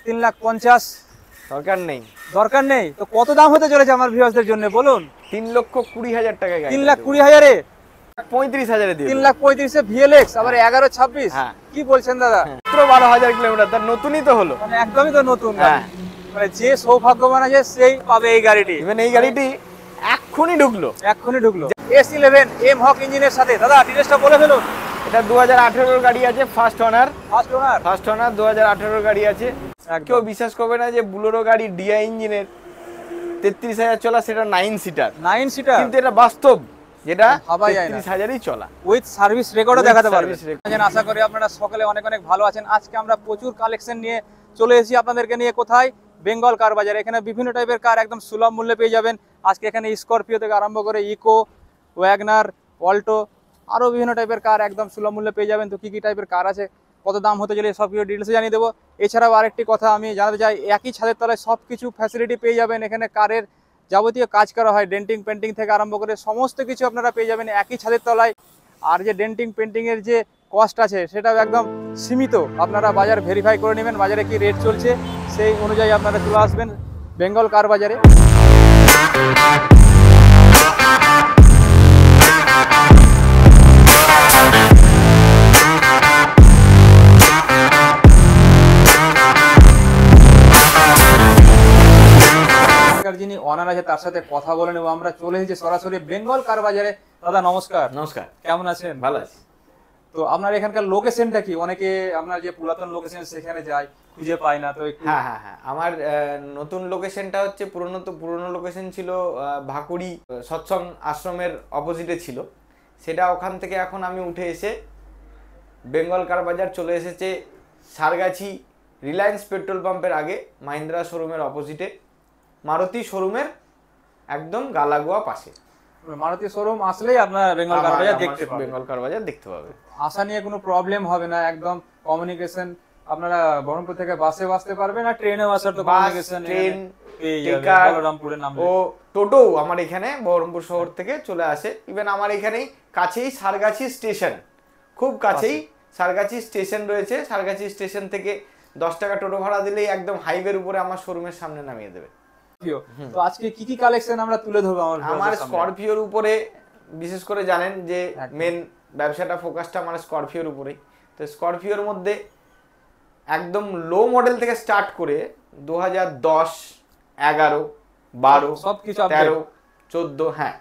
3,50,000 দরকার নেই তো কত দাম হতে চলেছে আমার ভিউয়ার্সদের জন্য বলুন? 3,20,000 টাকা গাড়ি। 3,20,000 এ 35,000 এ দিয়ে 3,35,000 এ VLX আবার 1126 কি বলছেন দাদা? মাত্র 12,000 কিলোমিটার, তার নতুনই তো হলো, মানে একদমই তো নতুন গাড়ি। মানে যে সৌভাগ্যবান আছে সেই পাবে এই গাড়িটি। ইভেন এই গাড়িটি এক্ষুনি ঢুকলো। S11 M হক ইঞ্জিনের সাথে। দাদা ডিটেইলসটা বলে ফেলুন। এটা 2018 গাড়ি আছে, ফার্স্ট ওনার 2018 গাড়ি আছে। কেউ বিশ্বাস করবে না যে বুলেরো গাড়ি ডিআই ইঞ্জিনের 33,000 চলা, সেটা 9 সিটার, কিন্তু এটা বাস্তব, যেটা 33,000ই চলা, উইথ সার্ভিস রেকর্ডও দেখাতে পারবে। আশা করি আপনারা সকলে অনেক অনেক ভালো আছেন। আজকে আমরা প্রচুর কালেকশন নিয়ে চলে এসেছি আপনাদেরকে নিয়ে। কোথায়? বেঙ্গল কার বাজার। এখানে বিভিন্ন টাইপের কার একদম সুলভ মূল্যে পেয়ে যাবেন। আজকে এখানে স্করপিও থেকে আরম্ভ করে ইকো, ওয়াগনার, অল্টো, আরও বিভিন্ন টাইপের কার একদম সুলভ মূল্যে পেয়ে যাবেন। তো কী কী টাইপের কার আছে, কত দাম হতে চলে, সব কিছু ডিটেলসে জানিয়ে দেবো। এছাড়াও আরেকটি কথা আমি জানাতে চাই, একই ছাদের তলায় সব কিছু ফ্যাসিলিটি পেয়ে যাবেন। এখানে কারের যাবতীয় কাজ করা হয়, ডেন্টিং পেন্টিং থেকে আরম্ভ করে সমস্ত কিছু আপনারা পেয়ে যাবেন একই ছাদের তলায়। আর যে ডেন্টিং পেন্টিংয়ের যে কস্ট আছে সেটাও একদম সীমিত। আপনারা বাজার ভেরিফাই করে নেবেন, বাজারে কি রেট চলছে সেই অনুযায়ী আপনারা চলে আসবেন বেঙ্গল কার বাজারে। যিনি অনার আছে তার সাথে কথা বলে নেব। আমরা চলে এসেছি সরাসরি বেঙ্গল কার বাজারে। দাদা নমস্কার। নমস্কার, কেমন আছেন? ভালো আছি। তো আপনার এখানকার লোকেশনটা কি? অনেকে আপনার যে পুরাতন লোকেশন সেখানে যায়, খুঁজে পায় না, তো একটু। হ্যাঁ, আমার নতুন লোকেশনটা হচ্ছে, পুরনো লোকেশন ছিল ভাকুড়ি সৎসঙ্গ আশ্রমের অপোজিটে ছিল, সেটা ওখান থেকে এখন আমি উঠে এসে বেঙ্গল কার বাজার চলে এসেছে সারগাছি রিলায়েন্স পেট্রোল পাম্পের আগে, মাহিন্দ্রা শোরুমের অপোজিটে, মারুতি শোরুমের একদম গালাগুয়া পাশে। মারুতি শোরুম আসলেই আপনার বেঙ্গল কার বাজার দেখতে পাবেন। বেঙ্গল কার বাজার দেখতে পাবে, আসা নিয়ে কোনো প্রবলেম হবে না। একদম কমিউনিকেশন, আপনারা বহরমপুর থেকে বাসে আসতে পারবেন, আর ট্রেনেও আসার তো কমিউনিকেশন, ট্রেন, বলরামপুরের নাম ও টোটো আমার এখানে বহরমপুর শহর থেকে চলে আসে। ইভেন আমার এখানেই কাছেই সারগাছি স্টেশন, খুব কাছেই সারগাছি স্টেশন রয়েছে। সারগাছি স্টেশন থেকে 10 টাকা টোটো ভাড়া দিলেই একদম হাইওয়ের উপরে আমার শোরুমের সামনে নামিয়ে দেবে। তো আজকে কি কি কালেকশন আমরা তুলে ধরবো? আমার স্করপিওর উপরে বিশেষ করে জানেন যে মেন ব্যবসাটা, ফোকাসটা আমার স্করপিওর উপরেই। তো স্করপিওর মধ্যে একদম লো মডেল থেকে স্টার্ট করে 2010, 11, 12, সবকিছু 13, 14, হ্যাঁ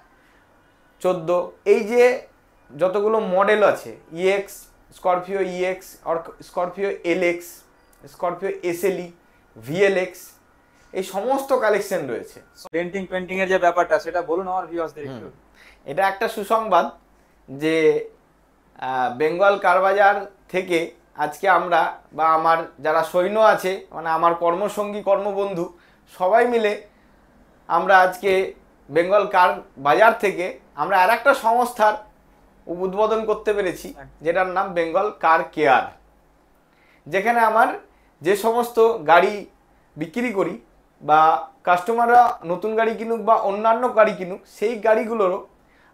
14, এই যে যতগুলো মডেল আছে, ইএক্স, স্করপিও ইএক্স, আর Scorpio LX, Scorpio SLE, VLX, এই সমস্ত কালেকশন রয়েছে। ডেন্টিং পেন্টিং এর যে ব্যাপারটা সেটা বলুন আমার ভিউয়ার্সদের একটু। এটা একটা সুসংবাদ যে বেঙ্গল কার বাজার থেকে আজকে আমরা, বা আমার যারা সৈন্য আছে, মানে আমার কর্মসঙ্গী কর্মবন্ধু, সবাই মিলে আমরা আজকে বেঙ্গল কার বাজার থেকে আমরা আর একটা সংস্থার উদ্বোধন করতে পেরেছি, যেটার নাম বেঙ্গল কার কেয়ার। যেখানে আমার যে সমস্ত গাড়ি বিক্রি করি, বা কাস্টমাররা নতুন গাড়ি কিনুক বা অন্যান্য গাড়ি কিনুক, সেই গাড়িগুলোরও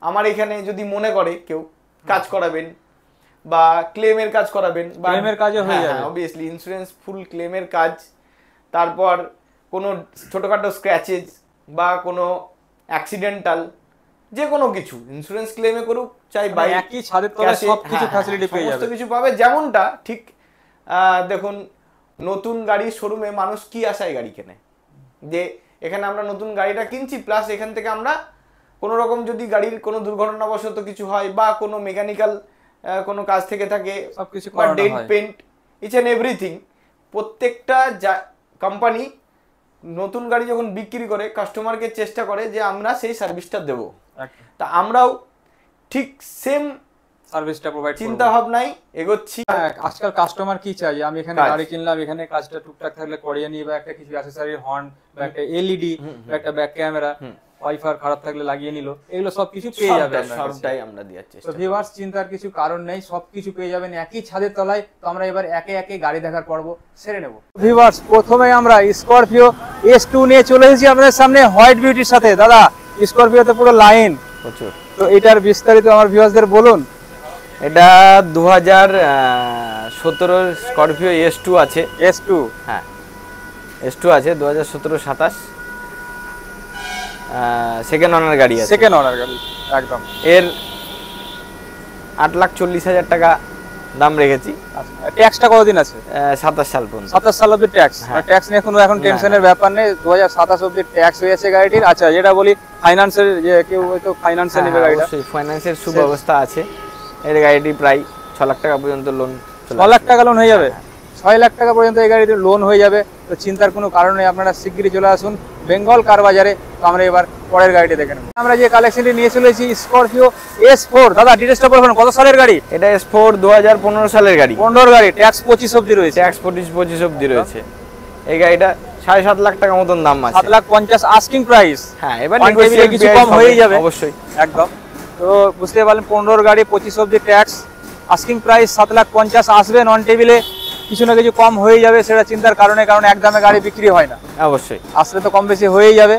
আমার এখানে যদি মনে করে কেউ কাজ করাবেন বা ক্লেমের কাজ করাবেন, বা ক্লেমের কাজও হয়ে যাবে অবভিয়াসলি, ইন্স্যুরেন্স ফুল ক্লেমের কাজ, তারপর কোনো ছোটোখাটো স্ক্র্যাচেস বা কোনো অ্যাক্সিডেন্টাল যে কোনো কিছু ইন্স্যুরেন্স ক্লেমে করুক, চাই বাইক, একই ছাদের তলায় সবকিছু ফ্যাসিলিটি পেয়ে যাবে, সমস্ত কিছু পাবে। যেমনটা ঠিক দেখুন, নতুন গাড়ির শোরুমে মানুষ কি আশায় গাড়ি কেনে, যে এখানে আমরা নতুন গাড়িটা কিনছি, প্লাস এখান থেকে আমরা কোনো রকম যদি গাড়ির কোনো দুর্ঘটনাবশত কিছু হয় বা কোনো মেকানিক্যাল কোনো কাজ থেকে থাকে, সবকিছু বা dent paint, each and everything, প্রত্যেকটা কোম্পানি নতুন গাড়ি যখন বিক্রি করে কাস্টমারকে চেষ্টা করে যে আমরা সেই সার্ভিসটা দেবো। তা আমরাও ঠিক সেম সার্ভিসটা প্রোভাইড চিন্তা ভাবনাই এগোচ্ছি। আজকাল কাস্টমার কি চাই, আমি এখানে গাড়ি কিনলাম, এখানে কাজটা টুকটাক থাকলে করিয়ে নিই, বা একটা কিছু অ্যাকসেসরি, হর্ন, বা একটা এলইডি, বা একটা ব্যাক ক্যামেরা, ওয়াইফাই খারাপ থাকলে লাগিয়ে নিল, এগুলো সবকিছু পেয়ে যাবেন, সবটাই আমরা দেওয়ার চেষ্টা। তো ভিউয়ার্স, চিন্তার কিছু কারণ নেই, সবকিছু পেয়ে যাবেন একই ছাদের তলায়। তো আমরা এবার একে একে গাড়ি দেখার পর্ব সেরে নেব। ভিউয়ার্স, প্রথমে আমরা স্করপিও S2 নিয়ে চলে এসেছি আপনাদের সামনে হোয়াইট বিউটির সাথে। দাদা, স্করপিওতে পুরো লাইন প্রচুর, তো এটার বিস্তারিত আমার ভিউয়ার্সদের বলুন। এটা 2017 স্করপিও S2 আছে। S2, হ্যাঁ, S2 আছে 2017-27 সেকেন্ড ওনার গাড়ি আছে। সেকেন্ড ওনার গাড়ি একদম। এর 8,40,000 টাকা দাম রেখেছি। ট্যাক্সটা কতদিন আছে? 27 সাল পর্যন্ত। 27 সাল অবধি ট্যাক্স। ট্যাক্স নিয়ে কোনো এখন টেনশনের ব্যাপার নেই, 2027 অবধি ট্যাক্স হয়েছে গাড়িটির। আচ্ছা, যেটা বলি ফাইন্যান্সের, যে কেউ হয়তো ফাইন্যান্সে নেবে গাড়িটা, অবশ্যই ফাইন্যান্সের সুব্যবস্থা আছে। এর গাড়িটি প্রায় 6 লাখ টাকা পর্যন্ত লোন। 6 লাখ টাকা লোন হয়ে যাবে? 6 লাখ টাকা পর্যন্ত এই গাড়িতে লোন হয়ে যাবে। তো চিন্তার কোনো কারণ নেই, আপনারা শিগগিরই চলে আসুন বেঙ্গল কার বাজারে। তো আমরা এবার পরের গাড়িটি দেখে নেব। আমরা যে কালেকশনটি নিয়ে চলেছি স্করপিও S4। দাদা ডিটেইলসটা বলবেন, কত সালের গাড়ি এটা? S4 2015 সালের গাড়ি। 15 গাড়ি, ট্যাক্স 25 অবধি রয়েছে। ট্যাক্স 25 অবধি রয়েছে। এই গাড়িটা 7.5 লাখ টাকা মতন দাম আছে। 7,50,000 আস্কিং প্রাইস। হ্যাঁ, এবার কিছু কম হয়ে যাবে অবশ্যই, একদম। তো বুঝতে পারলেন, 15 গাড়ি, 25 অবধি ট্যাক্স, আস্কিং প্রাইস 7,50,000 আসবে। নন টেবিলে কিছু না কিছু কম হয়ে যাবে, সেটা চিন্তার কারণে, কারণ একদমে গাড়ি বিক্রি হয় না। অবশ্যই আসলে তো কম বেশি হয়েই যাবে।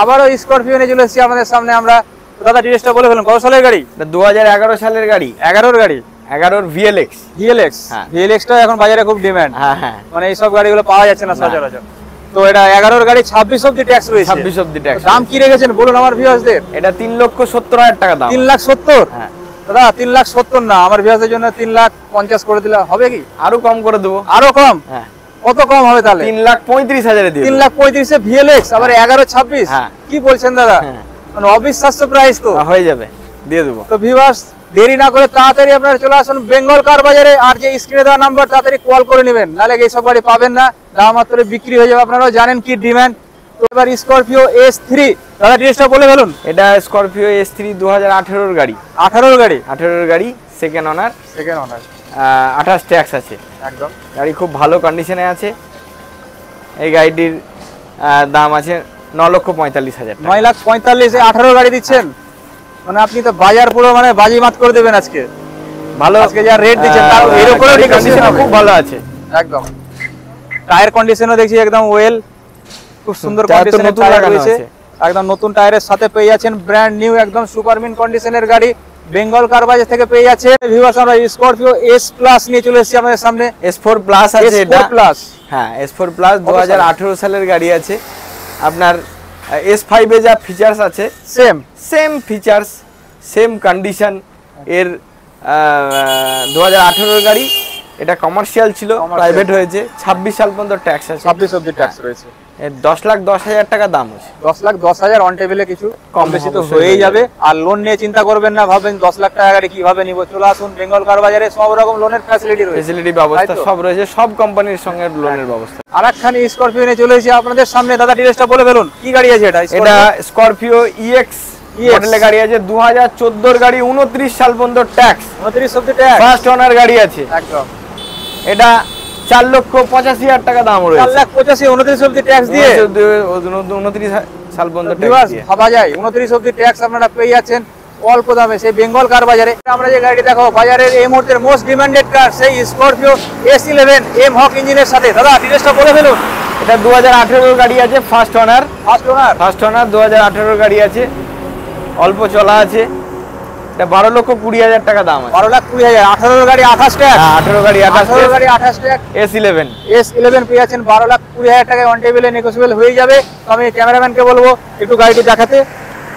আবারও স্করপিও নিয়ে চলে এসেছি আপনাদের সামনে আমরা। দাদা ডিটেইলসটা বলে ফেলুন, কত সালের গাড়ি? 2011 সালের গাড়ি। 11 গাড়ি, 11 VLX। VLX-টা এখন বাজারে খুব ডিমান্ড। হ্যাঁ, মানে এইসব গাড়িগুলো পাওয়া যাচ্ছে না সচরাচর। তো এটা 11 গাড়ি, 26 অবধি ট্যাক্স রয়েছে। 26 অবধি ট্যাক্স। দাম কি রেখেছেন বলুন আমার ভিউয়ার্সদের? এটা 3,70,000 টাকা দাম। 3,70,000? হ্যাঁ দাদা 3,70,000 না, আমার ভিউয়ার্সদের জন্য 3,50,000 করে দিলে হবে কি? আরো কম করে দেবো। আরো কম? হ্যাঁ। কত কম হবে তাহলে? 3,35,000 দিয়ে। 3,35,000 VLX, আবার 11-26? হ্যাঁ। কি বলছেন দাদা? মানে অবিশ্বাস্য প্রাইস তো। হয়ে যাবে, দিয়ে দেবো। তো ভিউয়ার্স, দেরি না করে তাড়াতাড়ি আপনারা চলে আসুন বেঙ্গল কার বাজারে। আর যে স্ক্রিনে দেওয়া নাম্বার, তাড়াতাড়ি কল করে নেবেন, নাহলে এইসব গাড়ি পাবেন না, দাম মাত্র বিক্রি হয়ে যাবে। আপনারাও জানেন কি ডিমান্ড। তো এবার স্করপিও S3, দাদা ডিটেইলসটা বলে ফেলুন। এটা স্করপিও S3 2018 গাড়ি। 18 গাড়ি, সেকেন্ড ওনার। 28 ট্যাক্স আছে একদম। গাড়ি খুব ভালো কন্ডিশনে আছে। এই গাড়িটির দাম আছে 9,45,000 টাকা। 9,45,000 18 গাড়ি দিচ্ছেন? মানে আপনি তো বাজার পুরো মানে বাজিমাত করে দেবেন আজকে। ভালো, আজকে যা রেট দিচ্ছেন তার এর উপরে কন্ডিশন খুব ভালো আছে একদম। টায়ার কন্ডিশনও দেখছি একদম ওয়েল, খুব সুন্দর কন্ডিশনে টায়ার রয়েছে। একদম নতুন টায়ারের সাথে পেয়ে যাচ্ছেন ব্র্যান্ড নিউ একদম সুপারমিন কন্ডিশনের গাড়ি বেঙ্গল কার বাজার থেকে পেয়ে যাচ্ছে। ভিউয়ার্স, আমরা স্করপিও S+ নিয়ে চলে এসেছি আমাদের সামনে। S4 প্লাস আছে এটা। S4+, হ্যাঁ S4 প্লাস 2018 সালের গাড়ি আছে। আপনার S5 এ যা ফিচারস আছে সেম ফিচারস, সেম কন্ডিশন। এর 2018 গাড়ি, এটা কমার্শিয়াল ছিল, প্রাইভেট হয়েছে। 26 সাল পর্যন্ত ট্যাক্স আছে। 26 অবধি ট্যাক্স রয়েছে। 10,10,000 টাকা দাম আছে। 10,10,000 অন টেবিলে কিছু কম বেশি তো হয়েই যাবে। আর লোন নিয়ে চিন্তা করবেন না, ভাবেন 10 লাখ টাকা গাড়ি কিভাবে নিব। চলে আসুন বেঙ্গল কার বাজারে, সব রকম লোনের ফ্যাসিলিটি রয়েছে। ফ্যাসিলিটি ব্যবস্থা সব রয়েছে, সব কোম্পানির সঙ্গে লোনের ব্যবস্থা। আরেকখানি স্করপিও নিয়ে চলে এসেছি আপনাদের সামনে। দাদা ডিটেইলসটা বলে ফেলুন, কি গাড়ি আছে এটা? এটা স্করপিও EX মডেলের গাড়ি আছে। 2014 গাড়ি, 29 সাল পর্যন্ত ট্যাক্স। 29 অবধি ট্যাক্স। ফার্স্ট ওনার গাড়ি আছে একদম। এটা 4,85,000 টাকা দাম রয়েছে। 4,85,000 29 অবধি ট্যাক্স দিয়ে। 29 সাল পর্যন্ত ট্যাক্স দিয়ে ভাবা যায়। 29 অবধি ট্যাক্স আপনারা পেয়ে যাচ্ছেন অল্প দামে সেই বেঙ্গল কার বাজারে। আমরা যে গাড়িটি দেখাবো বাজারের এই মুহূর্তের মোস্ট ডিমান্ডেড কার, সেই স্করপিও S11 M-Hawk ইঞ্জিনের সাথে। দাদা ডিটেইলসটা বলে ফেলুন। এটা 2018 গাড়ি আছে, ফার্স্ট ওনার। 2018 গাড়ি আছে, অল্প চলা আছে। এটা 12,20,000 টাকা দাম আছে। 12,20,000। 18 গাড়ি 28 ট্যাক্স। 18 গাড়ি 28 ট্যাক্স। S11 পেয়ে যাচ্ছেন 12,20,000 টাকায় অন টেবিলে নেগোসিয়েবল হয়ে যাবে। তো আমি ক্যামেরাম্যানকে বলবো একটু গাড়িটি দেখাতে।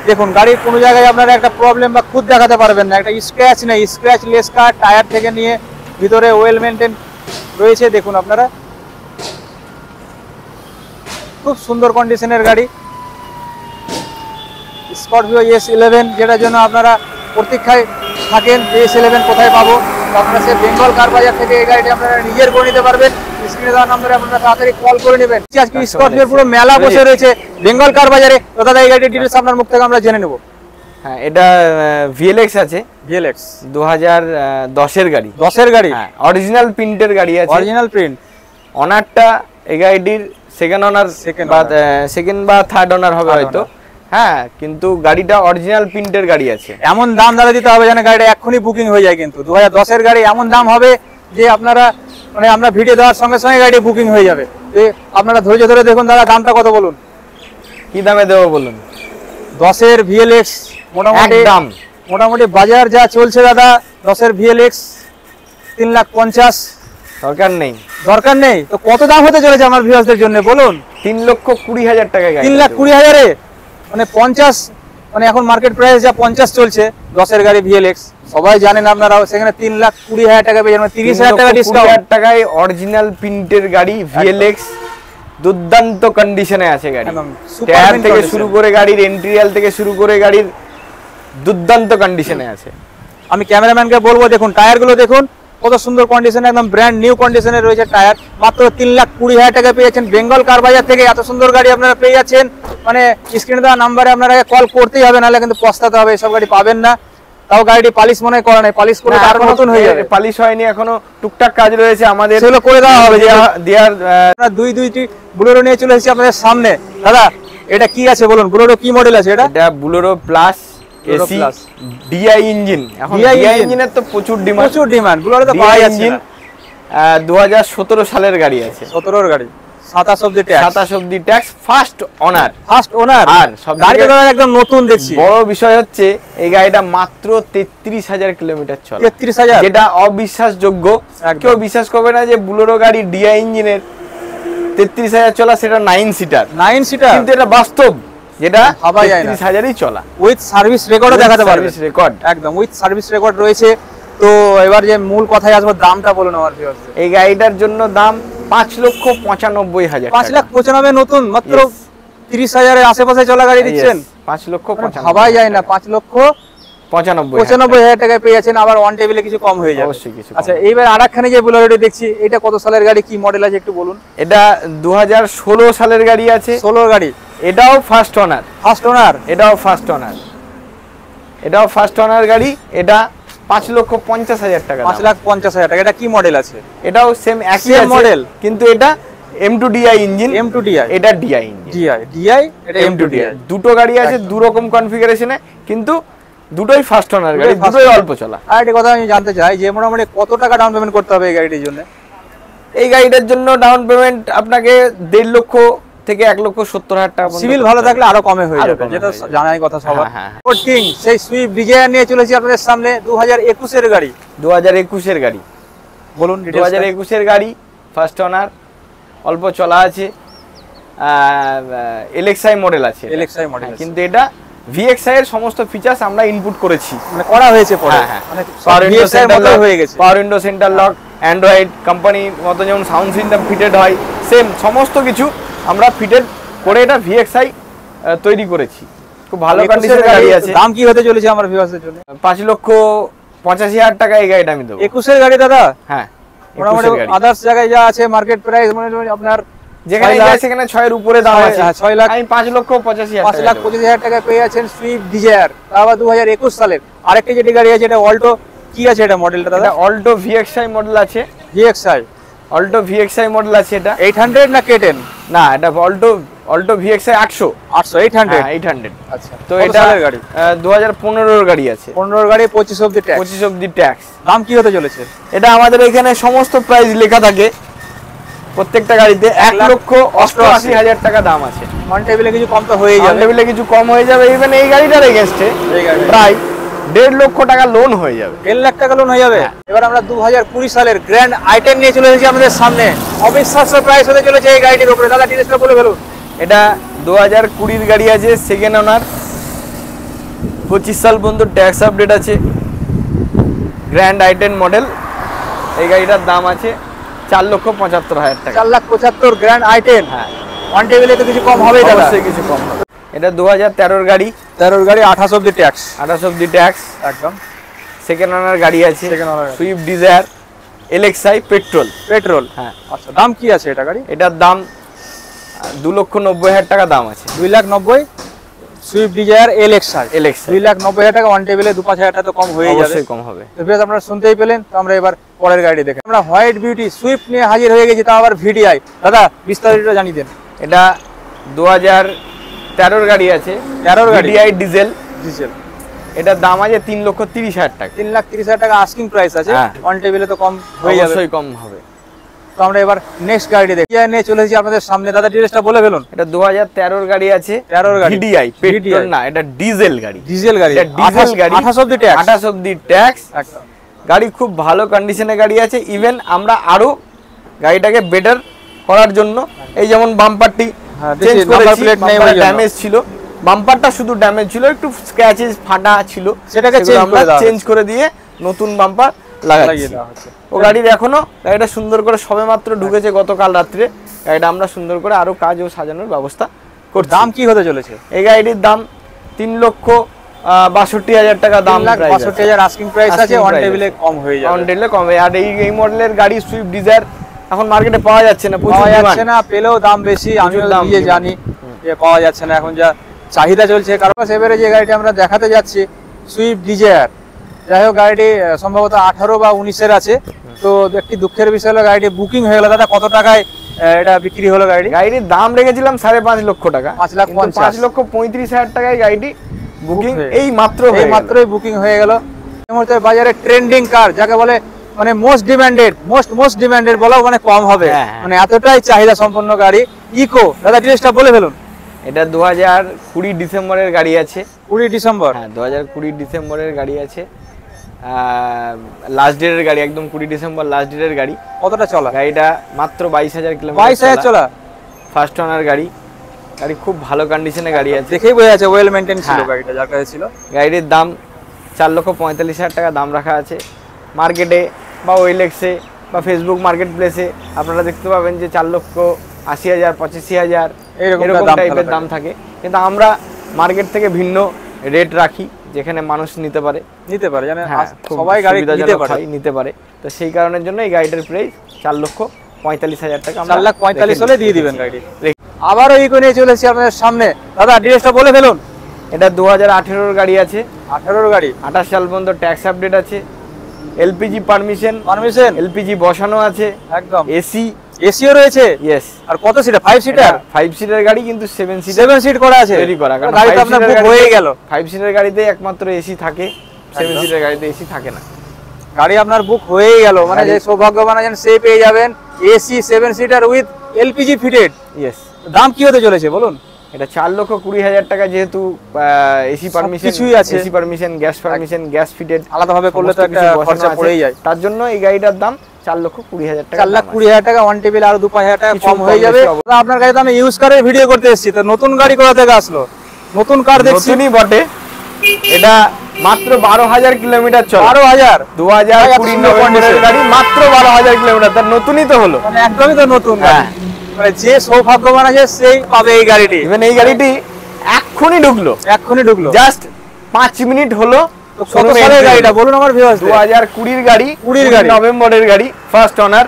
দেখুন, গাড়ির কোনো জায়গায় আপনারা একটা প্রবলেম বা খুদ দেখাতে পারবেন না, একটা স্ক্র্যাচ নেই, স্ক্র্যাচলেস কার। টায়ার থেকে নিয়ে ভিতরে ওয়েল মেনটেন রয়েছে। দেখুন আপনারা, খুব সুন্দর কন্ডিশনের গাড়ি স্করপিও S11, যেটার জন্য আপনারা প্রতীক্ষায় থাকেন S11 কোথায় পাবো। আপনারা সে বেঙ্গল কার বাজার থেকে এই গাড়িটি আপনারা নিজের করে নিতে পারবেন। স্ক্রিনে দেওয়া নম্বরে আপনারা তাড়াতাড়ি কল করে নেবেন। আজকে স্করপিওর পুরো মেলা বসে রয়েছে বেঙ্গল কার বাজারে। তো দাদা এই গাড়ির ডিটেইলস আপনার মুখ থেকে আমরা জেনে নেব। হ্যাঁ, এটা VLX আছে। VLX 2010 এর গাড়ি। 10 এর গাড়ি, অরিজিনাল প্রিন্টের গাড়ি আছে। Original print. অনারটা এই গাড়িটির সেকেন্ড ওনার, সেকেন্ড বা থার্ড ওনার হবে হয়তো। হ্যাঁ, কিন্তু গাড়িটা অরিজিনাল প্রিন্টের গাড়ি আছে। এমন দাম দাদা দিতে হবে যেন গাড়িটা এক্ষুনি বুকিং হয়ে যায়। কিন্তু 2010 এর গাড়ি এমন দাম হবে যে আপনারা মানে আমরা ভিডিও দেওয়ার সঙ্গে সঙ্গে গাড়ি বুকিং হয়ে যাবে। আপনারা ধৈর্য ধরে দেখুন। দাদা দামটা কত বলুন? কি দামে দেবো বলুন? 10 এর VLX মোটামুটি বাজার যা চলছে দাদা, 10 এর VLX 3,50,000 দরকার নেই। দরকার নেই তো কত দাম হতে চলেছে আমার ভিউয়ার্সদের জন্য বলুন? 3,20,000 টাকা গাড়ি। 3,20,000 মানে 50, মানে এখন মার্কেট প্রাইস যা 50 চলছে 10-এর গাড়ি ভিএলএক্স সবাই জানেন আপনারা, সেখানে 3,20,000 টাকা পেয়ে যাবেন, 30,000 টাকা ডিসকাউন্ট। 30,000 টাকায় অরিজিনাল প্রিন্টের গাড়ি ভিএলএক্স, দুর্দান্ত কন্ডিশনে আছে গাড়ি। একদম সুপার টায়ার মিন্ট থেকে condition। শুরু করে গাড়ির এন্ট্রিয়াল থেকে শুরু করে গাড়ির দুর্দান্ত কন্ডিশনে আছে। আমি ক্যামেরাম্যানকে বলবো দেখুন টায়ারগুলো দেখুন কত সুন্দর কন্ডিশনে, একদম ব্র্যান্ড নিউ কন্ডিশনে রয়েছে টায়ার। মাত্র 3,20,000 টাকা পেয়ে যাচ্ছেন বেঙ্গল কার বাজার থেকে। এত সুন্দর গাড়ি আপনারা পেয়ে যাচ্ছেন, মানে স্ক্রিনে দেওয়া নাম্বারে আপনারা কল করতেই হবে, নাহলে কিন্তু পস্তাতে হবে, এসব গাড়ি পাবেন না। তাও গাড়িটি পালিশ মনে হয় করা নাই, পালিশ করে না, আরো এখনো নতুন হয়ে যাবে। পালিশ হয়নি, এখনো টুকটাক কাজ রয়েছে আমাদের, সেগুলো করে দেওয়া হবে। দেওয়ার আমরা দুইটি বুলেরো নিয়ে চলে এসেছি আপনাদের সামনে। দাদা এটা কি আছে বলুন, বুলেরো কি মডেল আছে এটা? এটা Bolero plus Bolero AC plus. DI engine. এখন DI ডিআই ইঞ্জিন। ইঞ্জিনের তো প্রচুর ডিমান্ড। প্রচুর ডিমান্ড, বুলেরো তো পাওয়া যাচ্ছে ইঞ্জিন না। 2017 সালের গাড়ি আছে, 17-র গাড়ি, 27 অবধি ট্যাক্স, 27 অবধি tax, first owner. First owner. আর সবথেকে গাড়িটা দাদা একদম নতুন দেখছি। বড় বিষয় হচ্ছে এই গাড়িটা মাত্র 33,000 কিলোমিটার চলে, 33,000, যেটা অবিশ্বাসযোগ্য। একদম। কেউ বিশ্বাস করবে না যে বুলেরো গাড়ি ডিআই ইঞ্জিনের 33,000 চলা, সেটা 9 সিটার, 9 সিটার, কিন্তু এটা বাস্তব, যেটা ভাবা যায় না। 33,000ই চলা। উইথ সার্ভিস রেকর্ডও দেখাতে পারবে। সার্ভিস রেকর্ড, একদম উইথ সার্ভিস রেকর্ড রয়েছে। তো এবার যে মূল কথায় আসবো, দামটা বলুন আমার ভিউয়ারদের। এই গাড়িটার জন্য দাম 5,95,000 5,95,000 নতুন, মাত্র 30,000-এর আশেপাশে চলা গাড়ি দিচ্ছেন। 5,95,000 ভাবাই যায় না, 5,95,000 টাকায় পেয়ে যাচ্ছেন। আবার অন টেবিলে কিছু কম হয়ে যাবে অবশ্যই কিছু কম। আচ্ছা, এইবার আরেকখানে যে বুলেরোটি দেখছি, এটা কত সালের গাড়ি, কি মডেল আছে একটু বলুন? এটা 2016 সালের গাড়ি আছে, 16-র গাড়ি, এটাও ফার্স্ট অনার, ফার্স্ট ওনার। এটাও ফার্স্ট অনার, এটাও ফার্স্ট অনার গাড়ি। এটা 5,50,000 টাকা দাম। 5,50,000 টাকা। এটা কি মডেল আছে? এটাও সেম একই Same মডেল, model। কিন্তু এটা M2DI ইঞ্জিন, M2DI, এটা DI ইঞ্জিন। DI, এটা M2DI। দুটো গাড়ি আছে, দু রকম কনফিগারেশনে, কিন্তু দুটোই ফার্স্ট অনার গাড়ি, দুটোই first দুটোই owner। অল্প চলা। আর একটা কথা আমি জানতে চাই যে মোটামুটি কত টাকা ডাউন পেমেন্ট করতে হবে এই গাড়িটির জন্য? এই গাড়িটার জন্য ডাউন পেমেন্ট আপনাকে 1.5 লক্ষ থেকে 1,70,000 টাকা পর্যন্ত সিভিল করতে ভালো হবে। থাকলে আরো কমে হয়ে আরো যাবে, কমে যেটা হয়ে যাবে। জানাই কথা সবার। হ্যাঁ, হ্যাঁ। ফোর্ড কিং সেই সুইফট ডিজায়ার নিয়ে চলেছি আপনাদের সামনে, 2021-এর গাড়ি। 2021-এর গাড়ি, বলুন 2021-এর গাড়ি, ফার্স্ট অনার, অল্প চলা আছে, LXI মডেল আছে এটা। LXI মডেল হ্যাঁ, আছে। কিন্তু এটা VXI এর সমস্ত ফিচার্স আমরা ইনপুট করেছি। মানে করা হয়েছে পরে, হ্যাঁ, মানে পাওয়ার উইন্ডো VSI সেন্টার মতো লক, হয়ে গেছে। পাওয়ার উইন্ডো সেন্টার লক, অ্যান্ড্রয়েড কোম্পানির মতো যেমন সাউন্ড সিস্টেম ফিটেড হয়, সেম সমস্ত কিছু আমরা ফিটেড করে এটা VXI তৈরি করেছি। খুব ভালো 21-এর কন্ডিশনের গাড়ি আছে। দাম কি হতে চলেছে আমার ভিউয়ার্সদের জন্য? 5,85,000 টাকা এই গাড়িটা আমি দেবো। 21-এর গাড়ি দাদা, হ্যাঁ, মোটামুটি 21-এর গাড়ি। আদার্স জায়গায় যা আছে মার্কেট প্রাইস মানে আপনার যেখানে 6 লাখ, যায় সেখানে 6 এর উপরে দাম আছে। 6 লাখ, আমি 5,85,000 টাকা দেবো। 5,25,000 টাকা পেয়ে যাচ্ছেন সুইফট ডিজায়ার, আবার 2021 সালের। আরেকটা যেটি গাড়ি আছে এটা অল্টো, কি আছে এটা মডেলটা দাদা? এটা অল্টো VXI মডেল আছে, VXI অল্টো VXI মডেল আছে। এটা 800 না K10? না, এটা অল্টো VXI 800, 800, 800। 800। আচ্ছা, তো কত এটা সালের গাড়ি? 2015-এর গাড়ি আছে, 15-র গাড়ি, 25 অবধি ট্যাক্স। 25 অবধি ট্যাক্স। দাম কি হতে চলেছে? এটা আমাদের এখানে সমস্ত প্রাইস লেখা থাকে প্রত্যেকটা গাড়িতে। 1,88,000 টাকা দাম আছে। অন টেবিলে কিছু কম তো হয়েই যাবে। টেবিলে কিছু কম হয়ে যাবে। ইভেন এই গাড়িটার এগেনস্টে এই গাড়ি প্রায় 1.5 লক্ষ টাকা লোন হয়ে যাবে। 1.5 লাখ টাকা লোন হয়ে যাবে। এবার আমরা 2020 সালের গ্র্যান্ড আইটেন নিয়ে চলে এসেছি আমাদের সামনে। অবিশ্বাস্য প্রাইস হতে চলেছে এই গাড়িটির উপরে। দাদা ডিটেইলসটা বলে ফেলুন। এটা 2020-এর গাড়ি আছে, সেকেন্ড ওনার, 25 সাল পর্যন্ত ট্যাক্স আপডেট আছে, গ্র্যান্ড আইটেন মডেল। এই গাড়িটার দাম আছে 4,75,000 টাকা। 4,75,000 গ্র্যান্ড আইটেন। হ্যাঁ, অন টেবিলে তো কিছু কম হবেই দাদা। অবশ্যই কিছু কম হবে। এটা 2013-এর গাড়ি, 13-র গাড়ি, 28 অবধি ট্যাক্স। 28 অবধি ট্যাক্স, একদম সেকেন্ড ওনার গাড়ি আছে, Second owner গাড়ি। Swift Dzire LXI petrol. Petrol. হ্যাঁ, আচ্ছা, দাম কি আছে এটা গাড়ি? এটার দাম 2,90,000 টাকা দাম আছে। 2,90,000 সুইফট ডিজায়ার LXI। LXI 2,90,000 টাকা। অন টেবিলে 2-5,000 টাকা তো কম হয়ে যাবে। অবশ্যই কম হবে। তো বেশ, আপনারা শুনতেই পেলেন। তো আমরা এবার পরের গাড়ি দেখে আমরা হোয়াইট বিউটি সুইফট নিয়ে হাজির হয়ে গেছি, তাও আবার VDI। দাদা বিস্তারিত জানিয়ে দেন। এটা 2013-এর গাড়ি আছে, 13-র গাড়ি, VDI ডিজেল। ডিজেল। এটার দাম আছে 3,30,000 টাকা। 3,30,000 টাকা আস্কিং প্রাইস আছে। হ্যাঁ। অন টেবিলে তো কম হয়ে যাবে। অবশ্যই কম হবে। তো আমরা এবার নেক্সট গাড়ি দেখি নিয়ে চলে এসেছি আপনাদের সামনে। দাদা ডিটেইলসটা বলে ফেলুন। এটা 2013-এর গাড়ি আছে, 13-র গাড়ি, VDI পেট্রোল VDI না, এটা ডিজেল গাড়ি। ডিজেল গাড়ি, এটা ডিজেল গাড়ি, 28 অবধি ট্যাক্স। 28 অবধি ট্যাক্স। একদম গাড়ি খুব ভালো কন্ডিশনে গাড়ি আছে। ইভেন আমরা আরো গাড়িটাকে বেটার করার জন্য। এই যেমন বাম্পারটি চেঞ্জ করেছি, ড্যামেজ ছিল, বাম্পারটা শুধু ড্যামেজ ছিল, একটু স্ক্র্যাচেস ফাটা ছিল, সেটাকে চেঞ্জ করে দিয়ে নতুন বাম্পার লাগাচ্ছি। ও গাড়ির এখনো গাড়িটা সুন্দর করে সবেমাত্র ঢুকেছে গতকাল রাত্রে। গাড়িটা আমরা সুন্দর করে আরো কাজ ও সাজানোর ব্যবস্থা করছি। দাম কি হতে চলেছে এই গাড়িটির দাম 3,62,000 টাকা দাম, 62,000 আস্কিং প্রাইস আছে, অন টেবিলে কম হয়ে যাবে, অন টেবিলে কম। আর এই মডেলের গাড়ি সুইফট ডিজায়ার এখন মার্কেটে পাওয়া যাচ্ছে না, পাওয়া যাচ্ছে না, পেলেও দাম বেশি, আমিও দিয়ে জানি যে পাওয়া যাচ্ছে না এখন যা চাহিদা চলছে। কারণ এবারে যে গাড়িটা আমরা দেখাতে যাচ্ছি সুইফট ডিজায়ার, যাই হোক গাড়িটি সম্ভবত 18 বা 19-এর আছে। তো একটি দুঃখের বিষয় হলো গাড়িটি বুকিং হয়ে গেল। দাদা কত টাকায় এটা বিক্রি হলো? গাড়ির দাম রেখেছিলাম 5.5 লক্ষ টাকা, 5,35,000 টাকায় গাড়িটি বুকিং এই মাত্রই বুকিং হয়ে গেল। এই মুহূর্তে বাজারে ট্রেন্ডিং কার যাকে বলে, মানে মোস্ট ডিমান্ডেড বলাও মানে কম হবে, মানে এতটাই চাহিদা সম্পন্ন গাড়ি ইকো। দাদা ডিটেইলসটা বলে ফেলুন। এটা 2020 ডিসেম্বরের গাড়ি আছে। 20 ডিসেম্বর? হ্যাঁ, 2020 ডিসেম্বরের গাড়ি আছে, লাস্ট ডেটের গাড়ি, একদম 20 ডিসেম্বর লাস্ট ডেটের গাড়ি। কতটা চলা? গাড়িটা মাত্র 22,000 কিলোমিটার। 22,000 চলা, ফার্স্ট ওনার গাড়ি। গাড়ি খুব ভালো কন্ডিশনে গাড়ি আছে, দেখেই বোঝা যাচ্ছে ওয়েল মেইনটেইন ছিল গাড়িটা, যার কাছে ছিল। গাড়ির দাম 4,45,000 টাকা দাম রাখা আছে। মার্কেটে বা ওয়েলেক্সে বা ফেসবুক মার্কেট প্লেসে আপনারা দেখতে পাবেন যে 4,80,000 85,000 এরকম টাইপের দাম থাকে, কিন্তু আমরা মার্কেট থেকে ভিন্ন রেট রাখি, যেখানে মানুষ নিতে পারে জানেন সবাই গাড়ি নিতে পারে। তো সেই কারণের জন্য এই গাড়িটার প্রাইস 4,45,000 টাকা। 4,45,000 হলে দিয়ে দিবেন গাড়ি। আবারও ইকো নিয়ে চলে এসেছি আপনাদের সামনে। দাদা ডিটেইলসটা বলে ফেলুন। এটা 2018 গাড়ি আছে, 18 গাড়ি, 28 সাল পর্যন্ত ট্যাক্স আপডেট আছে, এলপিজি পারমিশন, এলপিজি বসানো আছে, একদম এসিও রয়েছে। ইয়েস। আর কত সিটার? 5 সিটার? 5 সিটার গাড়ি, কিন্তু 7 সিট করা আছে, তৈরি করা, কারণ গাড়িটা আপনার বুক হয়ে গেল। 5 সিটার গাড়িতে একমাত্র এসি থাকে, 7 সিটার গাড়িতে এসি থাকে না। গাড়ি আপনার বুক হয়েই গেল, মানে যে সৌভাগ্যবান আছেন সেই পেয়ে যাবেন AC 7 seater with LPG fitted. Yes. দাম কি হতে চলেছে বলুন? এটা 4,20,000 টাকা, যেহেতু এসি পারমিশন কিছুই আছে, AC permission, gas permission, gas fitted আলাদাভাবে করলে তো একটা খরচা পড়েই যায়। তার জন্য এই গাড়িটার দাম 4,20,000 টাকা। 4,20,000 টাকা, অন টেবিল আরো 2-5,000 টাকা কম হয়ে যাবে। আপনার গাড়িতে আমি ইউজ কারের ভিডিও করতে এসেছি, তো নতুন গাড়ি কোথা থেকে আসলো? নতুন কার দেখছি, নতুনই বটে। এটা মাত্র 12,000 কিলোমিটার চলা। 12,000? 2020 নভেম্বরের গাড়ি, মাত্র 12,000 কিলোমিটার। তার নতুনই তো হলো, মানে একদমই তো নতুন গাড়ি। মানে যে সৌভাগ্যবান আছে সেই পাবে এই গাড়িটি। ইভেন এই গাড়িটি এক্ষুনি ঢুকলো, জাস্ট 5 মিনিট হলো। কত সালের গাড়িটা বলুন আমার ভিউয়ার্স? 2020 গাড়ি, 20 নভেম্বরের গাড়ি, ফার্স্ট ওনার,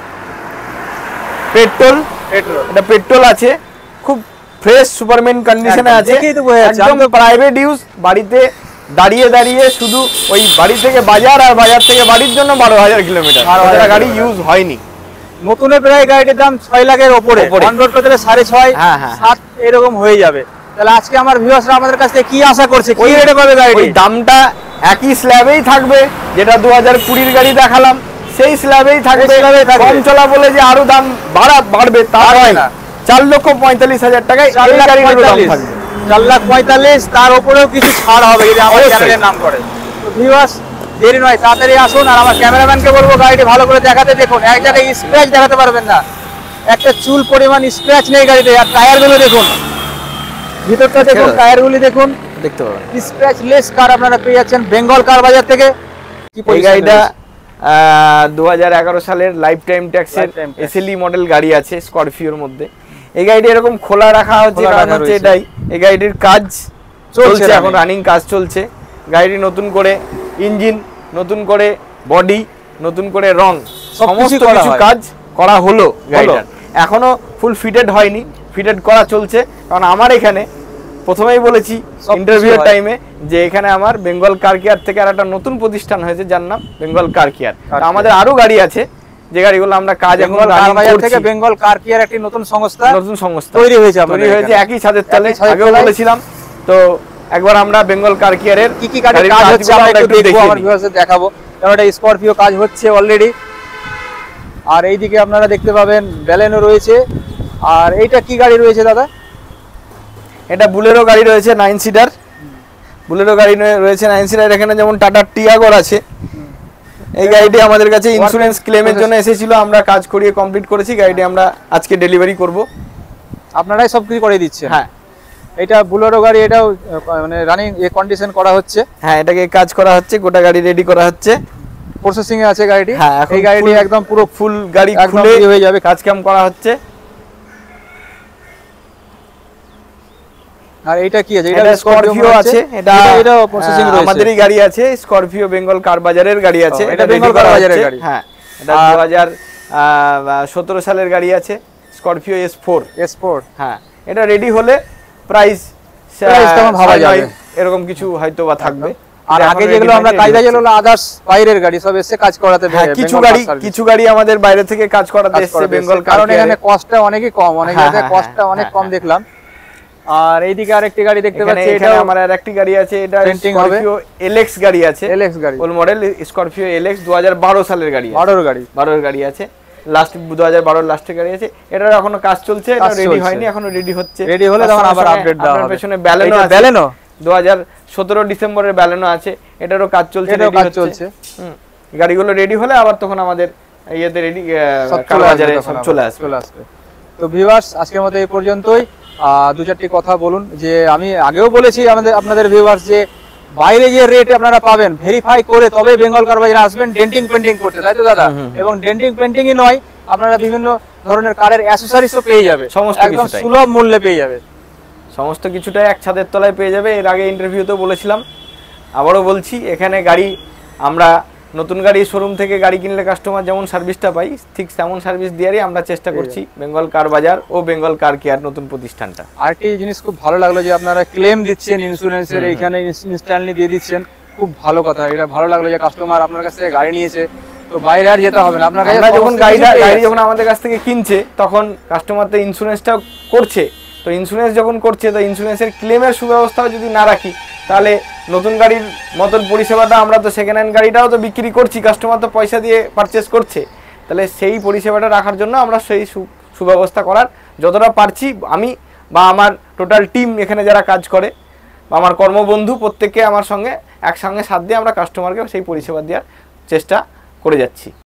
পেট্রোল। এটা পেট্রোল আছে, খুব ফ্রেশ সুপারমেন কন্ডিশনে আছে, একদম প্রাইভেট ইউজ। বাড়িতে দাঁড়িয়ে শুধু ওই বাড়ি থেকে বাজার আর বাজার থেকে বাড়ির জন্য 12,000 কিলোমিটার গাড়ি ইউজ হয়নি। নতুনের প্রায় গাড়িটির দাম 6 লাখের উপরে, অন রোড করতে 6.5 7 এরকম হয়ে যাবে। তাহলে আজকে আমার ভিউয়ার্সরা আমাদের কাছ থেকে কি আশা করছে, কি রেটে পাবে গাড়িটি? দামটা একই স্ল্যাবেই থাকবে, যেটা 2020 গাড়ি দেখালাম সেই স্ল্যাবেই থাকবে। কম চলা বলে যে আরো দাম বাড়বে তা হয় না। 4,45,000 টাকায় এই গাড়ির দাম থাকবে। 4,45,000, তার উপরেও কিছু ছাড় হবে যদি আমার চ্যানেলের নাম করে। তো ভিউয়ার্স দেরি নয়, তাড়াতাড়ি আসুন। আর আমার ক্যামেরাম্যানকে বলবো গাড়িটি ভালো করে দেখাতে। দেখুন এক জায়গায় স্ক্র্যাচ দেখাতে পারবেন না, একটা চুল পরিমাণ স্ক্র্যাচ নেই গাড়িতে। আর টায়ারগুলো দেখুন, ভিতরটা দেখুন, টায়ারগুলি দেখুন, দেখতে পাবেন স্ক্র্যাচলেস কার আপনারা পেয়ে যাচ্ছেন বেঙ্গল কার বাজার থেকে। এই গাড়িটা 2011 সালের লাইফ টাইম ট্যাক্সের এসএলই মডেল গাড়ি আছে স্করপিওর মধ্যে। এই গাড়িটি এরকম খোলা রাখা হচ্ছে কারণ হচ্ছে এটাই এই গাড়িটির কাজ চলছে, এখন রানিং কাজ চলছে। গাড়িটি নতুন করে ইঞ্জিন, নতুন করে বডি, নতুন করে রং, সমস্ত কিছু কাজ করা হলো গাড়িটার। এখনো ফুল ফিটেড হয়নি, ফিটেড করা চলছে। কারণ আমার এখানে প্রথমেই বলেছি ইন্টারভিউর টাইমে যে এখানে আমার বেঙ্গল কার কেয়ার থেকে আরেকটা নতুন প্রতিষ্ঠান হয়েছে যার নাম বেঙ্গল কার কেয়ার। আমাদের আরো গাড়ি আছে যে গাড়িগুলো আমরা কাজ এখন থেকে বেঙ্গল কার কেয়ার একটি নতুন সংস্থা তৈরি হয়েছে একই ছাদের তলে, আগেও বলেছিলাম। তো একবার আমরা বেঙ্গল কার কেয়ারের কি কি কাজ হচ্ছে আমরা একটু দেখবো, আমার ভিউয়ারদের দেখাবো। কারণ এটা স্করপিও কাজ হচ্ছে অলরেডি। আর এইদিকে আপনারা দেখতে পাবেন ব্যালেনো রয়েছে। আর এইটা কি গাড়ি রয়েছে দাদা? এটা বুলেরো গাড়ি রয়েছে 9 সিটার, বুলেরো গাড়ি রয়েছে 9 সিটার। এখানে যেমন টাটা টিয়াগোর আছে, এই গাড়িটি আমাদের কাছে ইন্স্যুরেন্স ক্লেমের জন্য এসেছিল, আমরা কাজ করিয়ে কমপ্লিট করেছি, গাড়িটি আমরা আজকে ডেলিভারি করব। আপনারাই সব কিছু করে দিচ্ছেন? হ্যাঁ। এটা বুলেরো গাড়ি, এটাও মানে রানিং কন্ডিশন করা হচ্ছে? হ্যাঁ, এটাকে কাজ করা হচ্ছে, গোটা গাড়ি রেডি করা হচ্ছে, প্রসেসিং এ আছে গাড়িটি। হ্যাঁ, এই গাড়িটি একদম পুরো ফুল গাড়ি একদম খুলে হয়ে যাবে, কাজ কাম করা হচ্ছে। আর এটা কি আছে? এটা স্করপিও আছে, এটা প্রসেসিং রয়েছে, আমাদেরই গাড়ি আছে, স্করপিও বেঙ্গল কার বাজারের গাড়ি আছে। এটা বেঙ্গল কার বাজারের গাড়ি। হ্যাঁ, এটা 2017 সালের গাড়ি আছে, স্করপিও S4। হ্যাঁ, এটা রেডি হলে প্রাইস তেমন ভাবা যাবে, এরকম কিছু হয়তো বা থাকবে। আর আগে যেগুলো আমরা কাজে যেগুলো আদার্স বাইরের গাড়ি সব এসে কাজ করাতে, কিছু গাড়ি আমাদের বাইরে থেকে কাজ করাতে এসেছে বেঙ্গল, কারণ এখানে কস্টটা অনেকই কম, অনেক জায়গায় কস্টটা অনেক কম দেখলাম। আর এইদিকে আরেকটি গাড়ি দেখতে পাচ্ছি, এটা আমার আরেকটি গাড়ি আছে, এটা স্করপিও LX গাড়ি আছে, LX গাড়ি, ওল মডেল স্করপিও LX 2012 সালের গাড়ি, 12 এর গাড়ি আছে, লাস্ট 2012 লাস্টের গাড়ি আছে। এটার এখনো কাজ চলছে, এটা রেডি হয়নি, এখনো রেডি হচ্ছে, রেডি হলে তখন আবার আপডেট দেওয়া হবে। পেছনে ব্যালেনো 2017 ডিসেম্বরের ব্যালেনো আছে, এটারও কাজ চলছে, রেডি হচ্ছে। গাড়িগুলো রেডি হলে আবার তখন আমাদের ইয়েতে রেডি কারবাজারে সব চলে আসবে। তো ভিউয়ার্স, আজকের মতো এই পর্যন্তই। দু চারটি কথা বলুন, যে আমি আগেও বলেছি আপনাদের ভিউয়ার্স, যে বাইরে যে রেট আপনারা পাবেন ভেরিফাই করে তবে বেঙ্গল কার বাজারে আসবেন ডেন্টিং পেন্টিং করতে, তাই তো দাদা? এবং ডেন্টিং পেন্টিংই নয়, আপনারা বিভিন্ন ধরনের কারের অ্যাসেসরিজও পেয়ে যাবে, একদম সুলভ মূল্যে পেয়ে যাবে, সমস্ত কিছুটাই এক ছাদের তলায় পেয়ে যাবে। এর আগে ইন্টারভিউতেও বলেছিলাম, আবারও বলছি, এখানে গাড়ি আমরা নতুন গাড়ি শোরুম থেকে গাড়ি কিনলে কাস্টমার যেমন সার্ভিসটা পাই, ঠিক তেমন সার্ভিস দেওয়ারই আমরা চেষ্টা করছি বেঙ্গল কার বাজার ও বেঙ্গল কার কেয়ার নতুন প্রতিষ্ঠানটা। আরেকটি জিনিস খুব ভালো লাগলো, যে আপনারা ক্লেম দিচ্ছেন ইন্স্যুরেন্সের, এইখানে ইনস্ট্যান্টলি দিয়ে দিচ্ছেন, খুব ভালো কথা। এটা ভালো লাগলো যে কাস্টমার আপনার কাছ থেকে গাড়ি নিয়েছে, তো বাইরে আর যেতে হবে না আপনার কাছে। যখন গাড়ি যখন আমাদের কাছ থেকে কিনছে, তখন কাস্টমার তো ইন্স্যুরেন্সটাও করছে, তো ইন্স্যুরেন্স যখন করছে, তো ইন্স্যুরেন্সের ক্লেমের সুব্যবস্থাও যদি না রাখি, তাহলে নতুন গাড়ির মতন পরিষেবাটা আমরা তো সেকেন্ড হ্যান্ড গাড়িটাও তো বিক্রি করছি, কাস্টমার তো পয়সা দিয়ে পারচেস করছে, তাহলে সেই পরিষেবাটা রাখার জন্য আমরা সেই সুব্যবস্থা করার যতটা পারছি, আমি বা আমার টোটাল টিম এখানে যারা কাজ করে বা আমার কর্মবন্ধু প্রত্যেককে আমার সঙ্গে একসঙ্গে সাথ দিয়ে আমরা কাস্টমারকে সেই পরিষেবা দেওয়ার চেষ্টা করে যাচ্ছি।